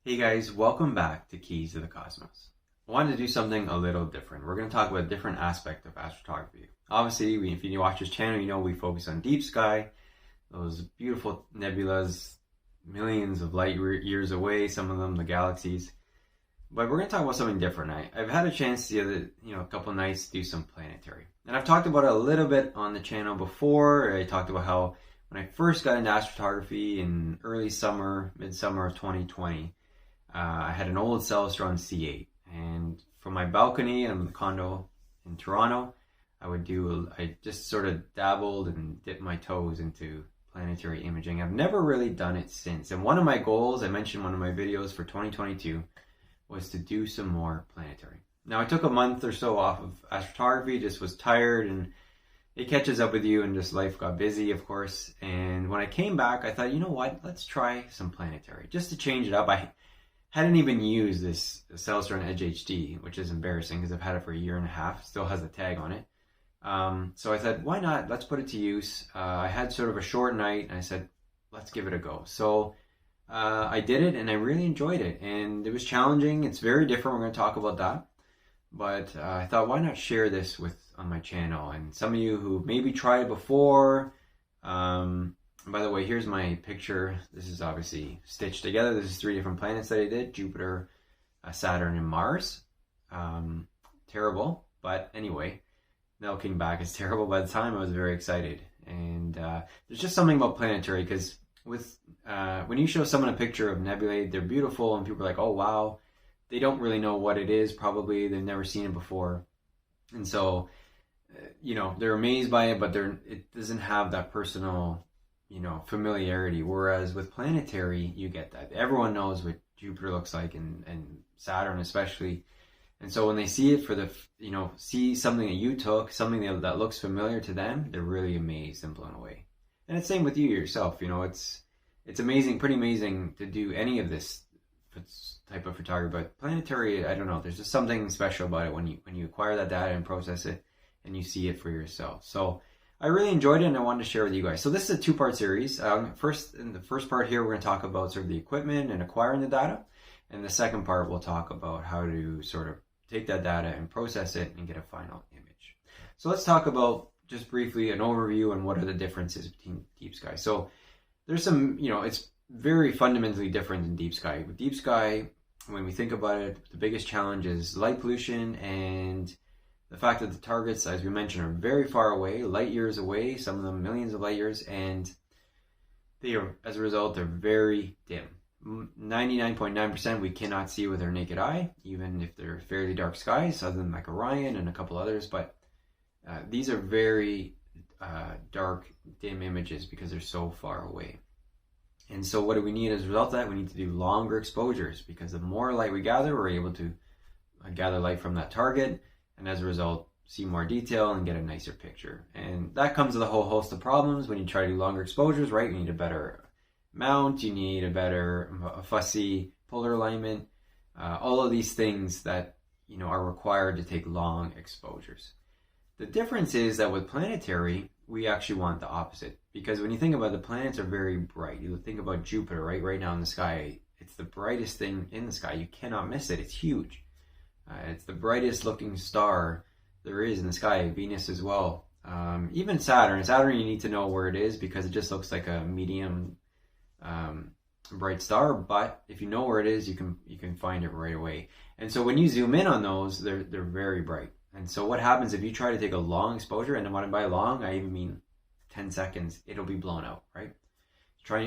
Hey guys, welcome back to Keys to the Cosmos. I wanted to do something a little different. We're going to talk about a different aspect of astrophotography. Obviously, if you watch this channel, you know we focus on deep sky, those beautiful nebulas, millions of light years away, some of them the galaxies. But we're going to talk about something different. I've had a chance a couple nights to do some planetary. And I've talked about it a little bit on the channel before. I talked about how when I first got into astrophotography in early summer, midsummer of 2020, I had an old Celestron C8, and from my balcony in the condo in Toronto, I just sort of dabbled and dipped my toes into planetary imaging. I've never really done it since. And one of my goals, I mentioned in one of my videos for 2022, was to do some more planetary. Now, I took a month or so off of astrophotography, just was tired, and it catches up with you, and just life got busy, of course. And when I came back, I thought, you know what, let's try some planetary, just to change it up. I hadn't even used this Celestron Edge HD, which is embarrassing because I've had it for a year and a half. Still has a tag on it. So I said, why not? Let's put it to use. I had sort of a short night, and I said, let's give it a go. So I did it, and I really enjoyed it. And it was challenging. It's very different. We're going to talk about that. But I thought, why not share this on my channel? And some of you who maybe tried it before, by the way, here's my picture. This is obviously stitched together. This is 3 different planets that I did: Jupiter, Saturn, and Mars. Terrible, but anyway, now looking back, it's terrible. By the time, I was very excited. And there's just something about planetary, because when you show someone a picture of nebulae, they're beautiful, and people are like, oh wow. They don't really know what it is, probably. They've never seen it before. And so, they're amazed by it, but it doesn't have that personal familiarity. Whereas with planetary, you get that. Everyone knows what Jupiter looks like, and Saturn especially. And so when they see it see something that you took, something that looks familiar to them, they're really amazed and blown away. And it's same with you yourself. It's amazing, pretty amazing to do any of this type of photography. But planetary, I don't know, there's just something special about it when you acquire that data and process it and you see it for yourself. So I really enjoyed it, and I wanted to share with you guys. So this is a 2-part series. In the first part here, we're going to talk about sort of the equipment and acquiring the data. And the second part, we'll talk about how to sort of take that data and process it and get a final image. So let's talk about, just briefly, an overview on what are the differences between deep sky. So there's some, it's very fundamentally different in deep sky. With deep sky, when we think about it, the biggest challenge is light pollution, and the fact that the targets, as we mentioned, are very far away, light years away, some of them millions of light years, and they are, as a result, they're very dim. 99.9% we cannot see with our naked eye, even if they're fairly dark skies, other than like Orion and a couple others. But these are very dark, dim images because they're so far away. And so what do we need as a result of that? We need to do longer exposures, because the more light we gather, we're able to gather light from that target, and as a result, see more detail and get a nicer picture. And that comes with a whole host of problems when you try to do longer exposures, right? You need a better mount, you need a fussy polar alignment, all of these things that are required to take long exposures. The difference is that with planetary, we actually want the opposite, because when you think about it, the planets are very bright. You think about Jupiter, right now in the sky, it's the brightest thing in the sky. You cannot miss it. It's huge. It's the brightest looking star there is in the sky. Venus as well. Even Saturn. Saturn, you need to know where it is, because it just looks like a medium bright star. But if you know where it is, you can find it right away. And so when you zoom in on those, they're very bright. And so what happens if you try to take a long exposure, and when I by long, I even mean 10 seconds, it'll be blown out, right?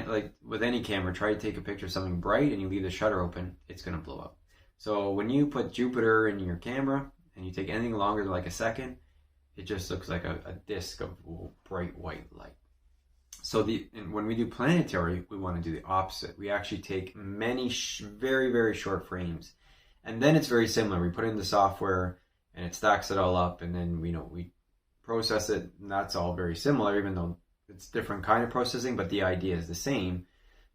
Like with any camera, try to take a picture of something bright and you leave the shutter open, it's going to blow up. So when you put Jupiter in your camera and you take anything longer than like a second, it just looks like a disc of bright white light. So when we do planetary, we want to do the opposite. We actually take many very, very short frames, and then it's very similar. We put in the software, and it stacks it all up, and then we process it, and that's all very similar, even though it's different kind of processing, but the idea is the same.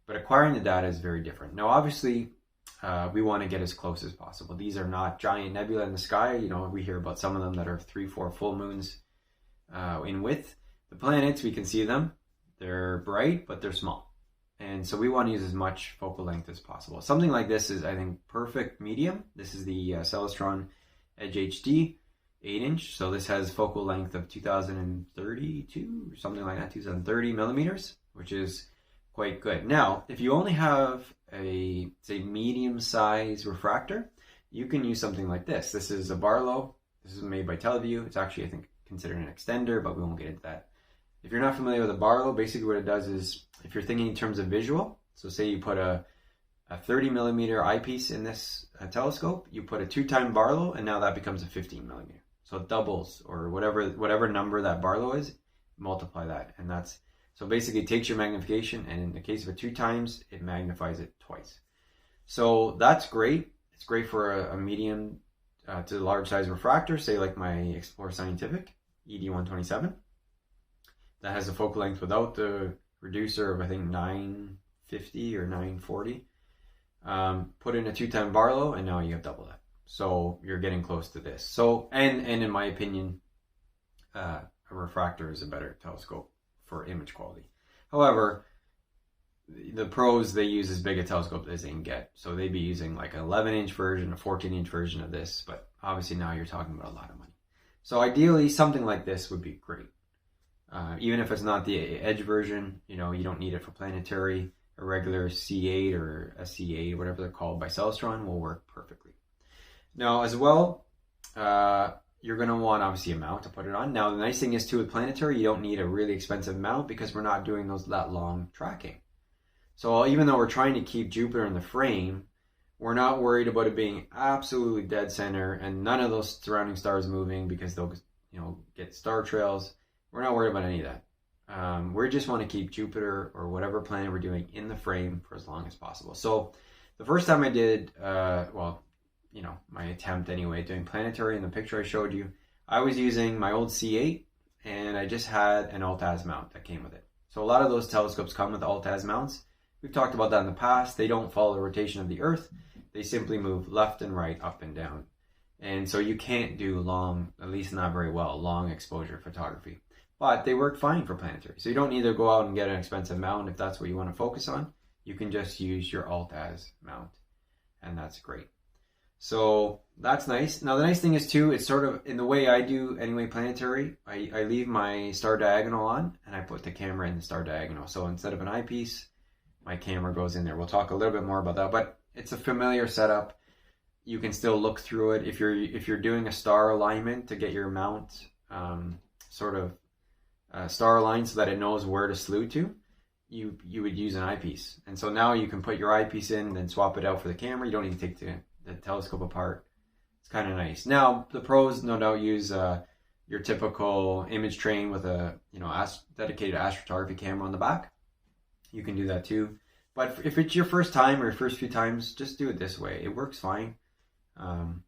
But acquiring the data is very different. Now, obviously, we want to get as close as possible. These are not giant nebula in the sky. We hear about some of them that are 3-4 full moons in width. The planets, we can see them. They're bright, but they're small. And so we want to use as much focal length as possible. Something like this is, I think, perfect medium. This is the Celestron Edge HD 8-inch. So this has focal length of 2032 or something like that, 2030 millimeters, which is quite good. Now, if you only have a, say, medium size refractor, you can use something like this. This is a Barlow. This is made by Teleview. It's actually, I think, considered an extender, but we won't get into that. If you're not familiar with a Barlow, basically what it does is, if you're thinking in terms of visual, so say you put a 30 millimeter eyepiece in this telescope, you put a 2-time Barlow, and now that becomes a 15 millimeter. So it doubles, or whatever number that Barlow is, multiply that. And that's, so basically it takes your magnification, and in the case of a 2 times, it magnifies it twice. So that's great. It's great for a medium to large size refractor, say like my Explore Scientific ED127. That has a focal length without the reducer of, I think, 950 or 940. Put in a 2-time Barlow, and now you have double that. So you're getting close to this. So, and in my opinion, a refractor is a better telescope for image quality. However, the pros, they use as big a telescope as they can get. So they'd be using like an 11-inch version, a 14-inch version of this, but obviously now you're talking about a lot of money. So ideally, something like this would be great. Even if it's not the Edge version, you know, you don't need it for Planetary. A regular C8 or a C8, whatever they're called by Celestron, will work perfectly. Now, as well, you're going to want, obviously, a mount to put it on. Now, the nice thing is, too, with Planetary, you don't need a really expensive mount because we're not doing that long tracking. So even though we're trying to keep Jupiter in the frame, we're not worried about it being absolutely dead center and none of those surrounding stars moving because they'll, you know, get star trails. We're not worried about any of that. We just want to keep Jupiter or whatever planet we're doing in the frame for as long as possible. So the first time I did, well, you know, my attempt anyway, doing Planetary in the picture I showed you, I was using my old C8 and I just had an Alt-Az mount that came with it. So a lot of those telescopes come with Alt-Az mounts. We've talked about that in the past. They don't follow the rotation of the Earth. They simply move left and right, up and down. And so you can't do long, at least not very well, long exposure photography. But they work fine for Planetary. So you don't need to go out and get an expensive mount if that's what you want to focus on. You can just use your Alt-Az mount, and that's great. So that's nice. Now the nice thing is too, it's sort of, in the way I do anyway Planetary, I leave my star diagonal on, and I put the camera in the star diagonal. So instead of an eyepiece, my camera goes in there. We'll talk a little bit more about that, but it's a familiar setup. You can still look through it. If you're doing a star alignment to get your mount sort of star aligned so that it knows where to slew to, you would use an eyepiece. And so now you can put your eyepiece in, then swap it out for the camera. You don't need to take the telescope apart. It's kind of nice. Now the pros no doubt use your typical image train with a dedicated astrophotography camera on the back. You can do that too. But if it's your first time or your first few times, just do it this way. It works fine. And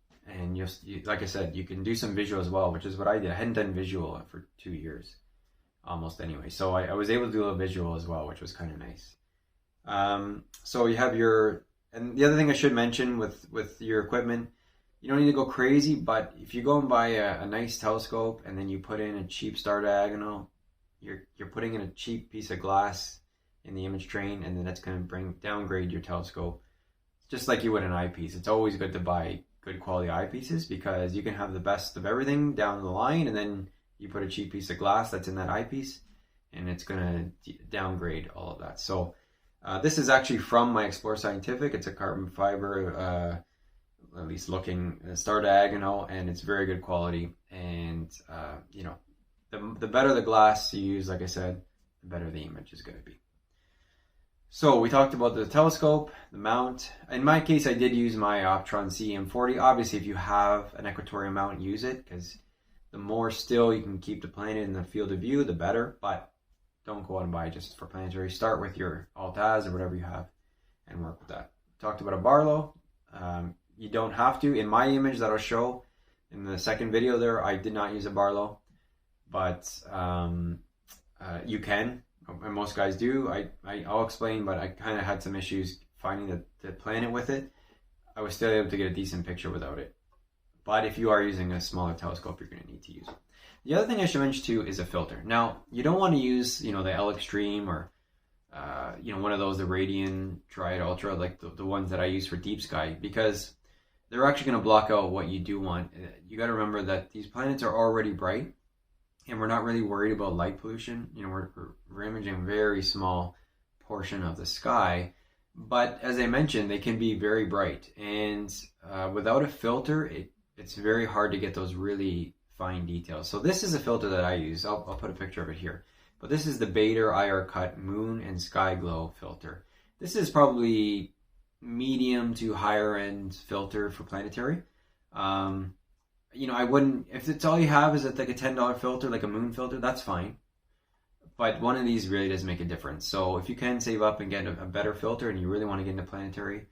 like I said, you can do some visual as well, which is what I did. I hadn't done visual for 2 years almost anyway. So I was able to do a visual as well, which was kind of nice. So you have and the other thing I should mention with your equipment, you don't need to go crazy, but if you go and buy a nice telescope and then you put in a cheap star diagonal, you're putting in a cheap piece of glass in the image train, and then that's going to downgrade your telescope just like you would an eyepiece. It's always good to buy good quality eyepieces because you can have the best of everything down the line, and then you put a cheap piece of glass that's in that eyepiece and it's going to downgrade all of that. So this is actually from my Explore Scientific. It's a carbon fiber, at least looking star diagonal, and it's very good quality. And the better the glass you use, like I said, the better the image is going to be. So we talked about the telescope, the mount. In my case, I did use my Optron CM40. Obviously, if you have an equatorial mount, use it, because the more still you can keep the planet in the field of view, the better. But don't go out and buy just for Planetary. Start with your Alt-Az or whatever you have and work with that. Talked about a Barlow. You don't have to. In my image that I'll show in the second video there, I did not use a Barlow, but you can. And most guys do. I'll explain, but I kind of had some issues finding the planet with it. I was still able to get a decent picture without it. But if you are using a smaller telescope, you're going to need to use it. The other thing I should mention too is a filter. Now, you don't want to use, the L Extreme or one of those, the Radian Triad Ultra, like the ones that I use for deep sky, because they're actually going to block out what you do want. You got to remember that these planets are already bright, and we're not really worried about light pollution. We're imaging a very small portion of the sky, but as I mentioned, they can be very bright, and without a filter, it's very hard to get those really fine details. So this is a filter that I use. I'll put a picture of it here. But this is the Baader IR Cut Moon and Sky Glow filter. This is probably medium to higher end filter for Planetary. I wouldn't, if it's all you have is like a $10 filter, like a moon filter, that's fine. But one of these really does make a difference. So if you can save up and get a better filter and you really want to get into Planetary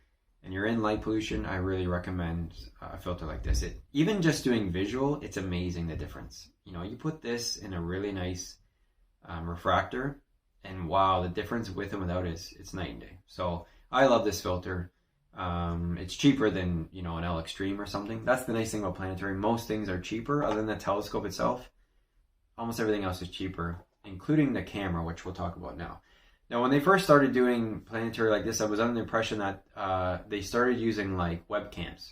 and you're in light pollution, I really recommend a filter like this. Even just doing visual, it's amazing the difference. You put this in a really nice refractor, and wow, the difference with and without it's night and day. So I love this filter. It's cheaper than an L Extreme or something. That's the nice thing about Planetary. Most things are cheaper other than the telescope itself. Almost everything else is cheaper, including the camera, which we'll talk about now. Now, when they first started doing Planetary like this, I was under the impression that they started using like webcams.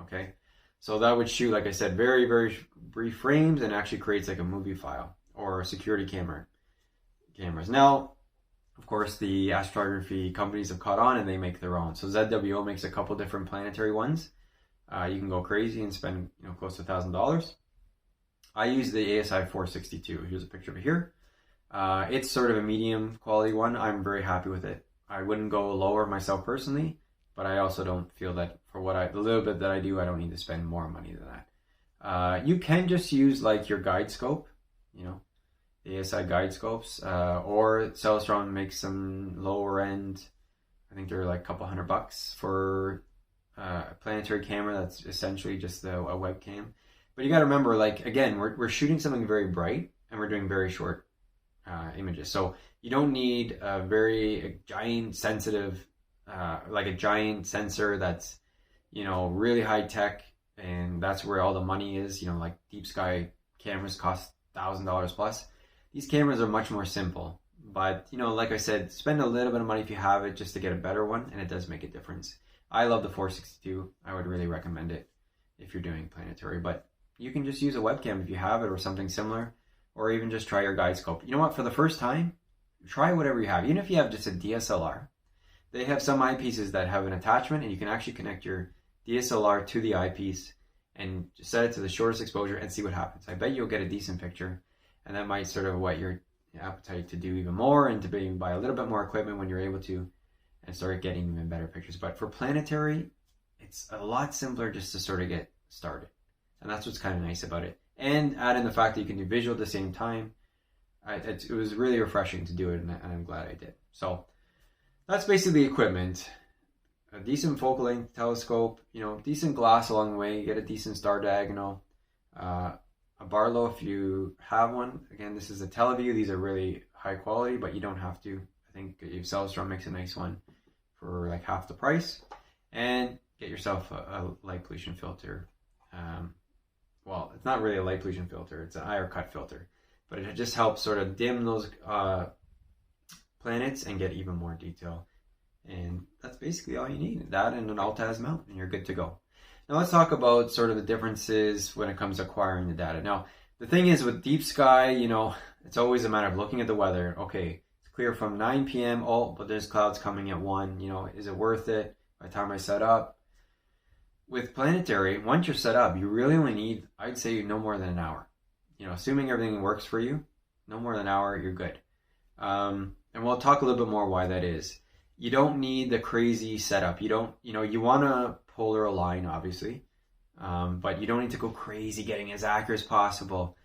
Okay, so that would shoot, like I said, very, very brief frames and actually creates like a movie file or security cameras. Now, of course, the astrophotography companies have caught on and they make their own. So ZWO makes a couple different Planetary ones. You can go crazy and spend close to $1,000. I use the ASI 462. Here's a picture of it here. It's sort of a medium quality one. I'm very happy with it. I wouldn't go lower myself personally, but I also don't feel that for the little bit that I do, I don't need to spend more money than that. You can just use like your guide scope, the ASI guide scopes, or Celestron makes some lower end. I think they're like a couple $100 for a Planetary camera that's essentially just a webcam. But you got to remember, like, again, we're shooting something very bright and we're doing very short images. So you don't need a giant sensitive, like a giant sensor that's, really high tech, and that's where all the money is. Like deep sky cameras cost $1,000 plus. These cameras are much more simple, but like I said, spend a little bit of money if you have it just to get a better one, and it does make a difference. I love the 462. I would really recommend it if you're doing Planetary, but you can just use a webcam if you have it or something similar, or even just try your guide scope. You know what? For the first time, try whatever you have. Even if you have just a DSLR, they have some eyepieces that have an attachment, and you can actually connect your DSLR to the eyepiece and just set it to the shortest exposure and see what happens. I bet you'll get a decent picture. And that might sort of whet your appetite to do even more and to buy a little bit more equipment when you're able to and start getting even better pictures. But for Planetary, it's a lot simpler just to sort of get started. And that's what's kind of nice about it. And add in the fact that you can do visual at the same time. It was really refreshing to do it, and I'm glad I did. So that's basically the equipment. A decent focal length telescope, decent glass along the way, you get a decent star diagonal. A Barlow if you have one. Again, this is a Teleview. These are really high quality, but you don't have to. I think Celestron makes a nice one for like half the price. And get yourself a light pollution filter. Well, it's not really a light pollution filter. It's an IR cut filter. But it just helps sort of dim those planets and get even more detail. And that's basically all you need. That and an Altaz mount, and you're good to go. Now let's talk about sort of the differences when it comes to acquiring the data. Now, the thing is with deep sky, it's always a matter of looking at the weather. Okay, it's clear from 9 p.m. Oh, but there's clouds coming at 1. Is it worth it by the time I set up? With Planetary, once you're set up, you really only need, I'd say, no more than an hour. Assuming everything works for you, no more than an hour, you're good. And we'll talk a little bit more why that is. You don't need the crazy setup. You want to polar align, obviously, but you don't need to go crazy getting as accurate as possible.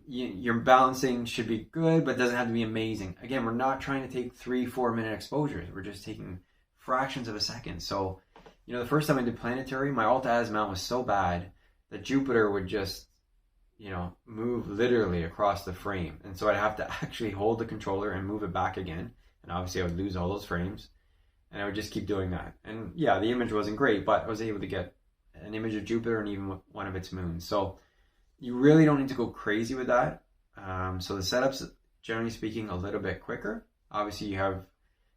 Your balancing should be good, but doesn't have to be amazing. Again, we're not trying to take 3-4 minute exposures. We're just taking fractions of a second. So, the first time I did Planetary, my Altaz mount was so bad that Jupiter would just, move literally across the frame. And so I'd have to actually hold the controller and move it back again. And obviously I would lose all those frames. And I would just keep doing that. And yeah, the image wasn't great, but I was able to get an image of Jupiter and even one of its moons. So you really don't need to go crazy with that. So the setup's, generally speaking, a little bit quicker. Obviously you have,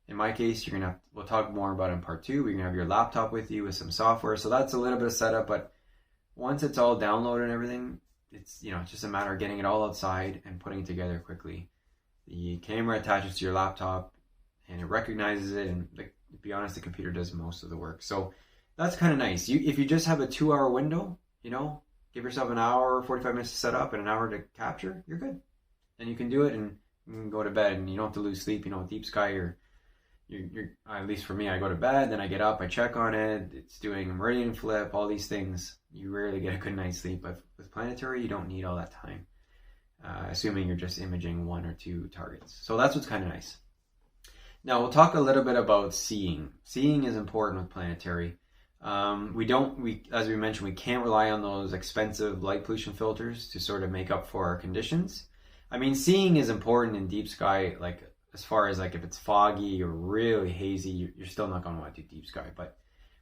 in my case, you're gonna have, we'll talk more about it in part 2, you're gonna have your laptop with you with some software. So that's a little bit of setup, but once it's all downloaded and everything, it's, you know, it's just a matter of getting it all outside and putting it together quickly. The camera attaches to your laptop and it recognizes it, and to be honest, the computer does most of the work. So that's kind of nice. If you just have a 2-hour window, you know, give yourself an hour, 45 minutes to set up and an hour to capture, you're good. And you can do it and you can go to bed and you don't have to lose sleep. You know, with deep sky, you're at least for me, I go to bed, then I get up, I check on it, it's doing a meridian flip, all these things. You rarely get a good night's sleep, but with planetary, you don't need all that time, assuming you're just imaging 1 or 2 targets. So that's what's kind of nice. Now we'll talk a little bit about seeing. Seeing is important with planetary. As we mentioned, we can't rely on those expensive light pollution filters to sort of make up for our conditions. I mean, seeing is important in deep sky, like as far as like if it's foggy or really hazy, you're still not going to want to do deep sky. But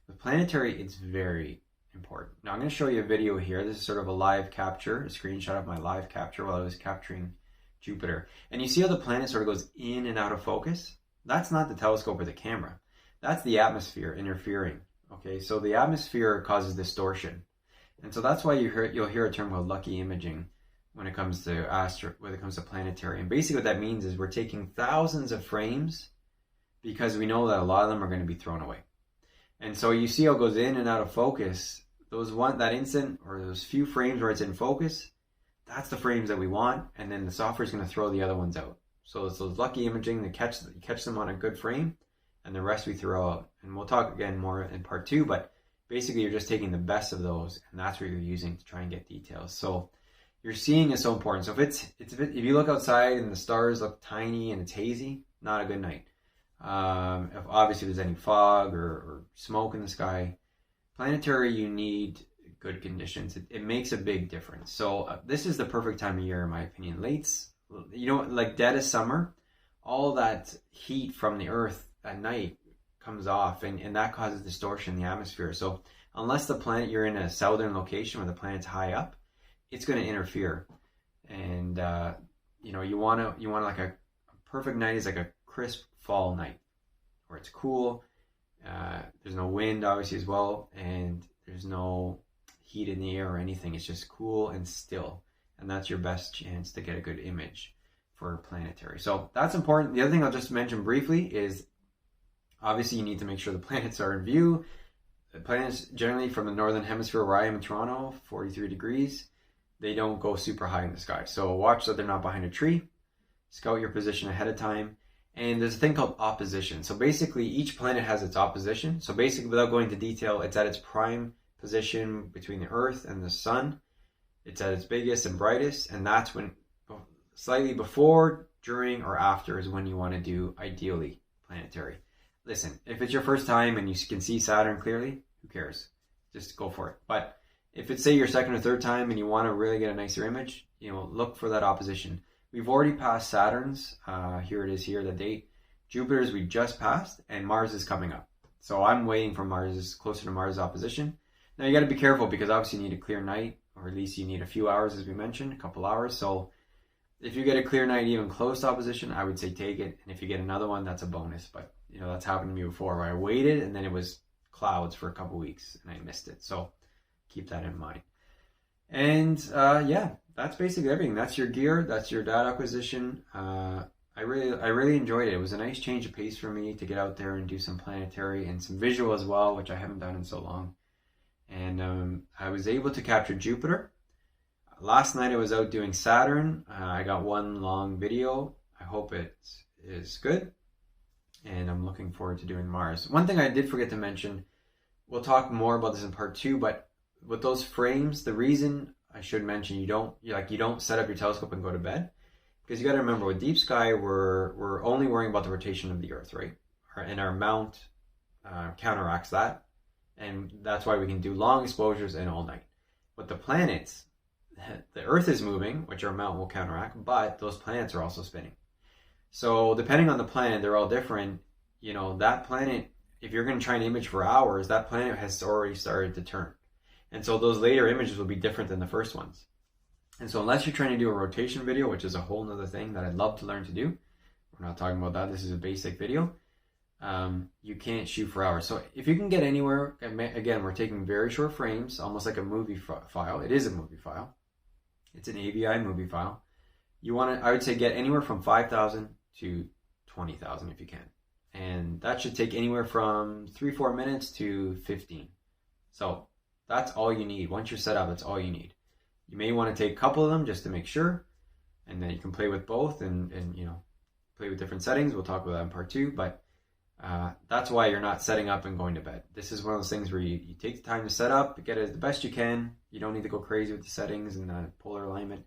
with planetary, it's very important. Now I'm going to show you a video here. This is sort of a live capture, a screenshot of my live capture while I was capturing Jupiter. And you see how the planet sort of goes in and out of focus? That's not the telescope or the camera. That's the atmosphere interfering. Okay, so the atmosphere causes distortion. And so that's why you'll hear a term called lucky imaging when it comes to planetary. And basically what that means is we're taking thousands of frames because we know that a lot of them are going to be thrown away. And so you see how it goes in and out of focus. That instant or those few frames where it's in focus, that's the frames that we want, and then the software is going to throw the other ones out. So it's those lucky imaging that catch them on a good frame, and the rest we throw out. And we'll talk again more in part 2, but basically you're just taking the best of those, and that's what you're using to try and get details. So your seeing is so important. So if you look outside and the stars look tiny and it's hazy, not a good night. If obviously there's any fog or smoke in the sky, planetary, you need good conditions. It makes a big difference. So this is the perfect time of year, in my opinion. Like dead of summer, all that heat from the Earth at night comes off, and that causes distortion in the atmosphere. So unless you're in a southern location where the planet's high up, it's going to interfere. And you want like a perfect night is like a crisp fall night where it's cool. There's no wind obviously as well, and there's no heat in the air or anything. It's just cool and still, and that's your best chance to get a good image for planetary. So that's important. The other thing I'll just mention briefly is obviously you need to make sure the planets are in view. The planets generally from the northern hemisphere where I am in Toronto, 43 degrees, they don't go super high in the sky. So watch that they're not behind a tree. Scout your position ahead of time. And there's a thing called opposition. So basically each planet has its opposition. So basically, without going into detail, it's at its prime position between the Earth and the Sun. It's at its biggest and brightest, and that's when slightly before, during, or after is when you want to do, ideally, planetary. Listen, if it's your first time and you can see Saturn clearly, who cares? Just go for it. But if it's, say, your second or third time and you want to really get a nicer image, look for that opposition. We've already passed Saturn's. Here it is here, the date. Jupiter's we just passed, and Mars is coming up. So I'm waiting for closer to Mars' opposition. Now you got to be careful because obviously you need a clear night, or at least you need a few hours, as we mentioned, a couple hours. So if you get a clear night even close to opposition, I would say take it. And if you get another one, that's a bonus. But that's happened to me before where I waited and then it was clouds for a couple weeks and I missed it. So keep that in mind. And that's basically everything. That's your gear. That's your data acquisition. I really enjoyed it. It was a nice change of pace for me to get out there and do some planetary and some visual as well, which I haven't done in so long. And I was able to capture Jupiter. Last night I was out doing Saturn. I got one long video. I hope it is good. And I'm looking forward to doing Mars. One thing I did forget to mention, we'll talk more about this in part 2, but with those frames, the reason I should mention you don't set up your telescope and go to bed, because you got to remember with deep sky we're only worrying about the rotation of the Earth, right? And our mount counteracts that, and that's why we can do long exposures and all night. With the planets, the Earth is moving, which our mount will counteract, but those planets are also spinning. So depending on the planet, they're all different. That planet, if you're going to try and image for hours, that planet has already started to turn. And so those later images will be different than the first ones. And so unless you're trying to do a rotation video, which is a whole nother thing that I'd love to learn to do, we're not talking about that. This is a basic video. You can't shoot for hours. So if you can get anywhere, again, we're taking very short frames, almost like a movie file. It is a movie file. It's an AVI movie file. You want to, I would say, get anywhere from 5,000 to 20,000 if you can. And that should take anywhere from 3-4 minutes to 15. So that's all you need. Once you're set up, that's all you need. You may want to take a couple of them just to make sure, and then you can play with both and you know, play with different settings. We'll talk about that in part 2, but that's why you're not setting up and going to bed. This is one of those things where you take the time to set up, get it the best you can. You don't need to go crazy with the settings and the polar alignment,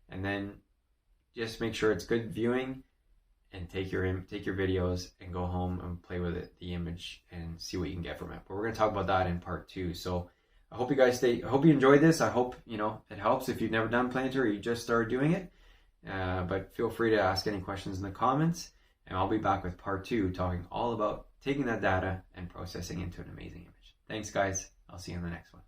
and then just make sure it's good viewing, and take your videos and go home and play with it, the image, and see what you can get from it. But we're going to talk about that in part 2. So I hope you guys I hope you enjoyed this. I hope, you know, it helps if you've never done Planetary or you just started doing it. But feel free to ask any questions in the comments, and I'll be back with part 2 talking all about taking that data and processing into an amazing image. Thanks guys. I'll see you in the next one.